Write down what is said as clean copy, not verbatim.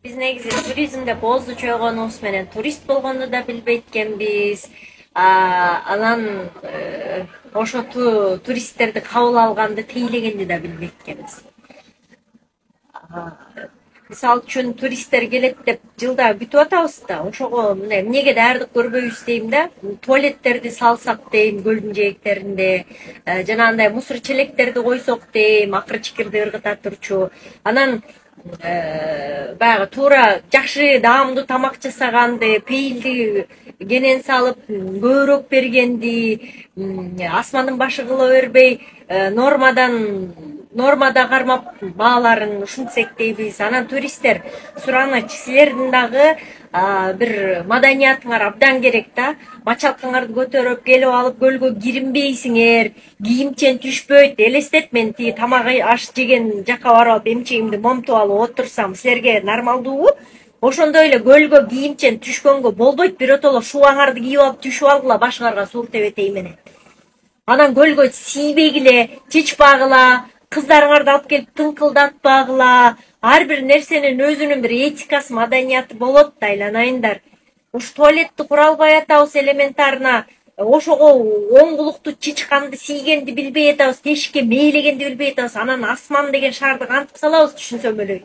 Biz негизи туризмде бозду чойгонубуз менен турист болгонду да билбейт экенбиз. Анан ошо туристтерди кабыл алганды, тейлегенди да билбейт экенбиз. Мисалы үчүн туристтер келет деп жылда бүтүп атабыз да, ошого эмнеге даярдык көрбөйбүз дейм да. Туалеттерди салсак дейм көлдүн жээктеринде, жанагындай мусор челектерди койсок дейм, акыр чикирди ыргыта турчу. Анан баягы туура жакшы даамдуу тамак жасаганды, пейилди кенен салып, көбүрөөк бергенди, асмандын башы кыла бербей, нормада кармап бааларын ушинтсек дейбиз. Анан туристтер сураныч, силердин дагы бир маданиятыңар абдан керек да. Мачалкаңарды көтөрүп келип алып көлгө киринбейсиңер, кийимчен түшпөйт. Элестет, мен тиги тамак аш жеген жака барып алып эмчегимди момтуп алып отурсам, силерге нормалдуубу? Ошондой эле көлгө кийимчен түшкөнгө болбойт. Биротоло шубаңарды кийип алып түшүп алгыла башкарга суур тебетей менен. Анан көлгө тийбегиле, чычпагыла, кыздарыңарды алып келип тыңкылдатпагыла. Ар бир нерсенин өзүнүн бир этикасы, маданияты болот да, айланайындар. Ушу туалетти кура албай атабыз элементарно. Ошого оңгулукту, чычканды, тийгенди билбей атабыз, тешикке мээлегенди билбей атабыз. Анан асман деген шарды кантип салабыз, түшүнсөм эле.